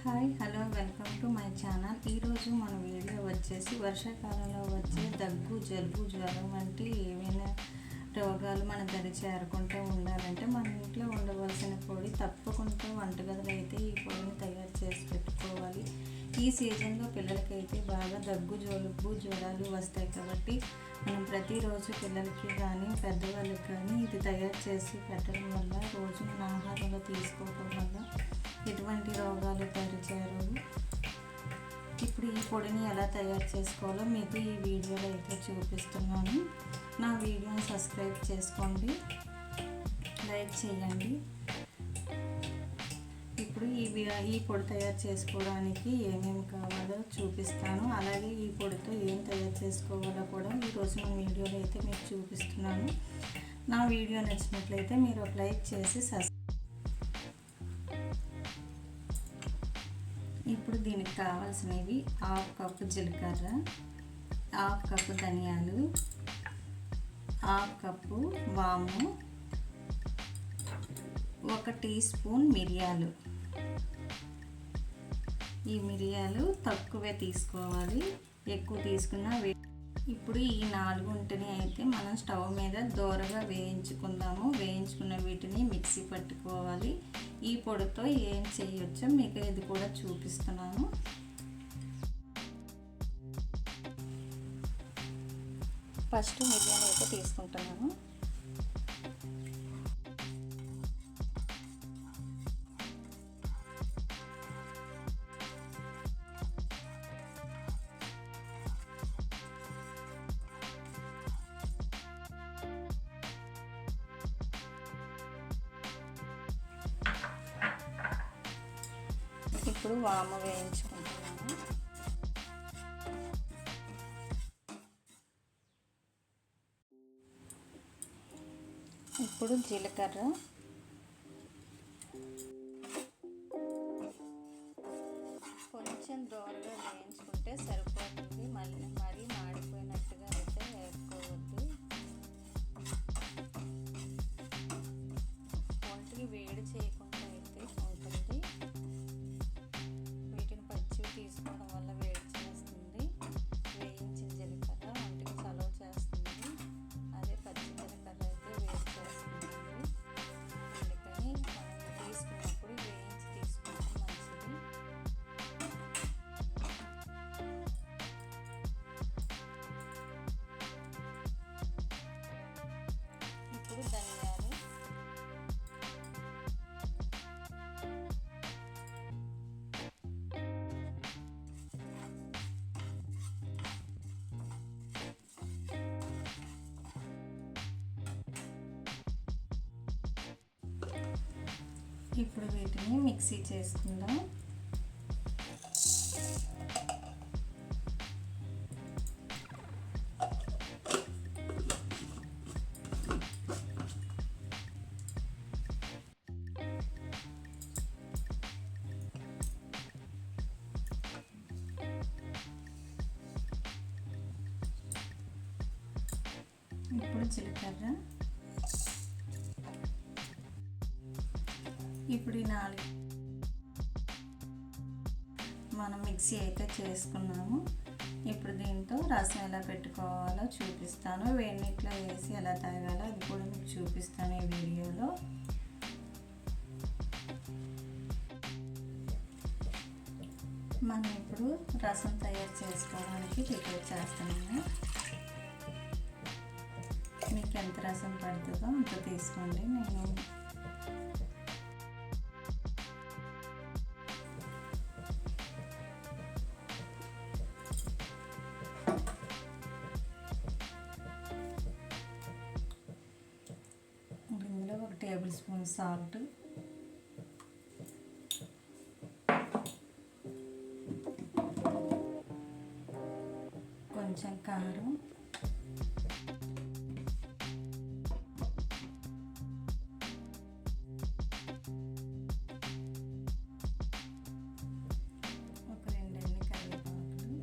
Hi hello welcome to my channel. ఈరోజు మన video వచ్చేసి వర్షాకాలంలో వచ్చే దగ్గు, జలుబు, జ్వరం వంటి ఏమైనా రోగాలు మన దరి చేరకుండా ఉండాలంటే మన ఇంట్లో ఉండవలసిన పొడి తప్పకుండా వంటగదిలో అయితే ఈ పొడిని తయారు చేసి పెట్టుకోవాలి. ఈ సీజన్లో పిల్లలకైతే బాగా దగ్గు, జలుబు, జ్వరాలు వస్తాయి కాబట్టి మనం ప్రతిరోజు పిల్లలకి కానీ పెద్దవాళ్ళకి కానీ ఇది తయారు చేసి పెట్టడం వల్ల రోజు మన ఆహారంలో తీసుకోవడం వల్ల ఎటువంటి రోగాలు తయారు. ఇప్పుడు ఈ పొడిని ఎలా తయారు చేసుకోవాలో మీకు ఈ వీడియోలో అయితే చూపిస్తున్నాను. నా వీడియోని సబ్స్క్రైబ్ చేసుకోండి, లైక్ చేయండి. ఇప్పుడు ఈ పొడి తయారు చేసుకోవడానికి ఏమేమి కావాలో చూపిస్తాను. అలాగే ఈ పొడితో ఏం తయారు చేసుకోవాలో కూడా ఈరోజు మన వీడియోలో అయితే మీకు చూపిస్తున్నాను. నా వీడియో నచ్చినట్లయితే మీరు ఒక లైక్ చేసి ఇప్పుడు దీనికి కావాల్సినవి 1/2 కప్పు జీలకర్ర, 1/2 కప్పు ధనియాలు, 1/2 కప్పు వాము, 1 టీ స్పూన్ మిరియాలు. ఈ మిరియాలు తక్కువే తీసుకోవాలి, ఎక్కువ తీసుకున్నా ఇప్పుడు ఈ 4 అయితే మనం స్టవ్ మీద దోరగా వేయించుకుందాము. వేయించుకున్న వీటిని మిక్సీ పట్టుకోవాలి. ఈ పొడితో ఏం చేయొచ్చో మీకు ఇది కూడా చూపిస్తున్నాను. ఫస్ట్ మిరియాలు అయితే తీసుకుంటున్నాను. ఇప్పుడు వాము వేయించుకుంటున్నాను. ఇప్పుడు జీలకర్ర, కొంచెం దోరగా వేయించుకుంటే సరిపోతుంది. మరీ మాడిపోయినట్టుగా అయితే వేసుకోవద్దు. ఒంటికి వేడి చేయకుండా అయితే ఉంటుంది. తీసుకోవడం వల్ల వేడి చేస్తుంది. వేయించిన జీలకర్ర ఒంటికి చలవ చేస్తుంది. అదే పచ్చి జీలకర్ర అయితే వేడి చేస్తుంది. అందుకని మనం తీసుకున్నప్పుడు వేయించి తీసుకుంటే మంచిది. ఇప్పుడు ధనియాలు, ఇప్పుడు వీటిని మిక్సీ చేసుకుందాం. ఇప్పుడు జీలకర్ర, ఇప్పుడు ఈ 4 మనం మిక్సీ అయితే చేసుకున్నాము. ఇప్పుడు దీంతో రసం ఎలా పెట్టుకోవాలో చూపిస్తాను. వేడి నీటిలో వేసి ఎలా తాగాలో అది కూడా మీకు చూపిస్తాను ఈ వీడియోలో. మనం ఇప్పుడు రసం తయారు చేసుకోవడానికి ప్రిపేర్ చేస్తున్నాము. మీకు ఎంత రసం పడుతుందో అంత తీసుకోండి. నేను ఇందులో 1 టేబుల్ స్పూన్ సాల్ట్, కొంచెం కారం, ఒక 2 కరివేపాకులు,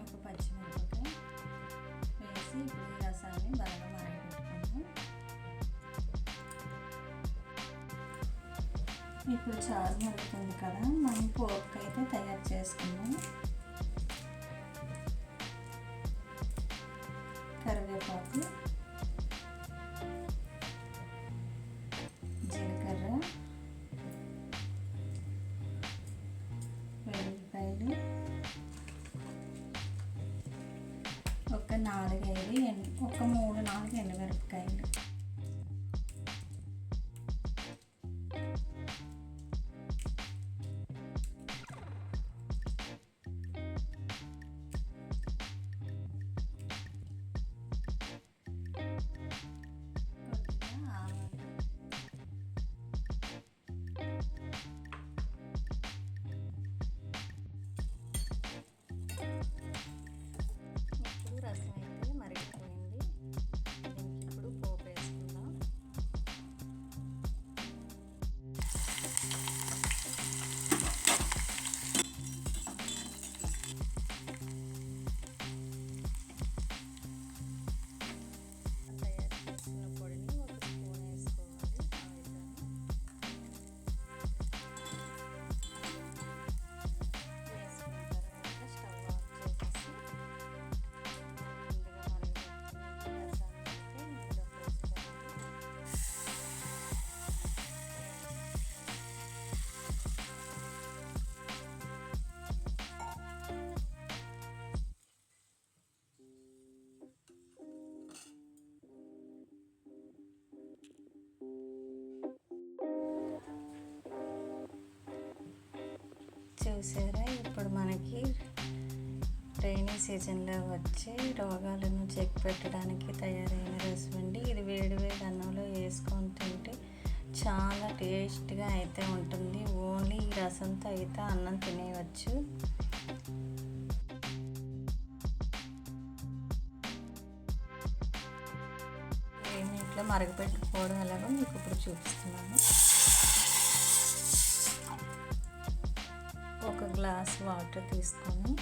ఒక పచ్చిమిరపకాయ వేసి ఇప్పుడు ఈ రసాన్ని బాగా ఇప్పుడు చారు మరుగుతుంది కదా, మనం పోపు అయితే తయారు చేసుకుందాం. కరివేపాకు, జీలకర్ర, వెల్లుల్లిపాయలు, ఒక 3-4 ఎండుమిరపకాయలు, రసం అయితే మరిగిపోయింది. దీనికి ఇప్పుడు పోపు వేసుకుందాం. తయారు చేసుకున్న పొడిని 1 స్పూన్ వేసుకోవాలి. వేసుకున్న తర్వాత స్టవ్ ఆఫ్ చేసేసి చూసారా, ఇప్పుడు మనకి రైనీ సీజన్లో వచ్చే రోగాలను చెక్ పెట్టడానికి తయారైన రసం అండి. ఇది వేడి వేడి అన్నంలో వేసుకొని తింటే చాలా టేస్ట్గా అయితే ఉంటుంది. ఓన్లీ ఈ రసంతో అయితే అన్నం తినేయవచ్చు. నీటిలో మరగపెట్టుకోవడం ఎలాగో మీకు ఇప్పుడు చూపిస్తున్నాను. 1 గ్లాస్ వాటర్ తీసుకొని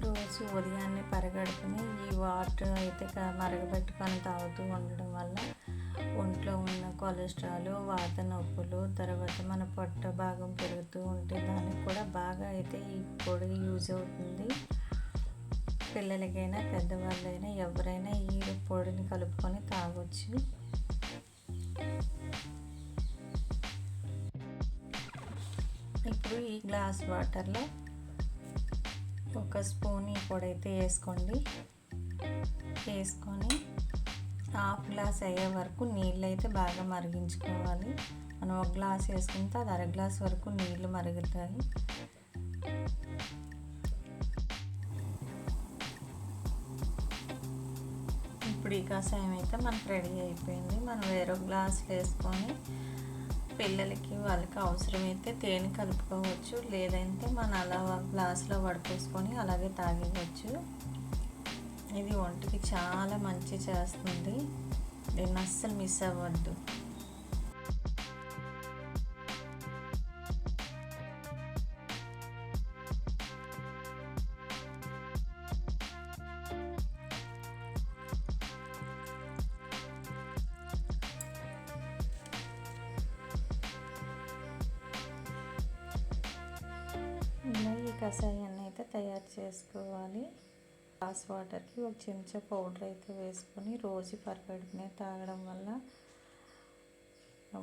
రోజు ఉదయాన్నే పరగడుపుని ఈ వాటర్ అయితే మరగబెట్టుకొని తాగుతూ ఉండడం వల్ల ఒంట్లో ఉన్న కొలెస్ట్రాల్, వాత నొప్పులు, తర్వాత మన పొట్ట భాగం పెరుగుతూ ఉంటే దానికి కూడా బాగా అయితే ఈ పొడి యూజ్ అవుతుంది. పిల్లలకైనా పెద్దవాళ్ళైనా ఎవరైనా ఈ పొడిని కలుపుకొని తాగొచ్చు. ఇప్పుడు ఈ గ్లాస్ వాటర్లో 1 స్పూన్ ఈ పొడి అయితే వేసుకోండి. వేసుకొని 1/2 గ్లాస్ అయ్యే వరకు నీళ్ళు అయితే బాగా మరిగించుకోవాలి. మనం 1 గ్లాస్ వేసుకుంటే అది 1/2 గ్లాస్ వరకు నీళ్ళు మరుగుతాయి. ఇప్పుడు ఈ కషాయం అయితే మనకు రెడీ అయిపోయింది. మనం వేరే గ్లాస్ వేసుకొని పిల్లలకి వాళ్ళకి అవసరమైతే తేనె కలుపుకోవచ్చు, లేదంటే మనం అలా గ్లాస్లో వడపోసుకొని అలాగే తాగేయవచ్చు. ఇది ఒంటికి చాలా మంచి చేస్తుంది. దీన్ని అస్సలు మిస్ అవ్వద్దు. ఇలా ఈ కషాయాన్ని అయితే తయారు చేసుకోవాలి. గ్లాస్ వాటర్కి 1 చెంచా పౌడర్ అయితే వేసుకొని రోజు పరగడుపునే తాగడం వల్ల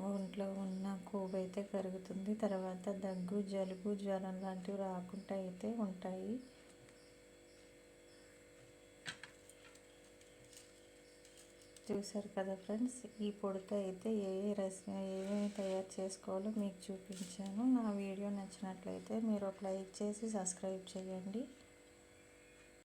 ఒంట్లో ఉన్న కొవ్వు అయితే కరుగుతుంది. తర్వాత దగ్గు, జలుబు, జ్వరం లాంటివి రాకుండా అయితే ఉంటాయి. చూసారు కదా ఫ్రెండ్స్, ఈ పొడితో అయితే ఏమేమి తయారు చేసుకోవాలో మీకు చూపించాను. నా వీడియో నచ్చినట్లయితే మీరు ఒక లైక్ చేసి సబ్స్క్రైబ్ చేయండి.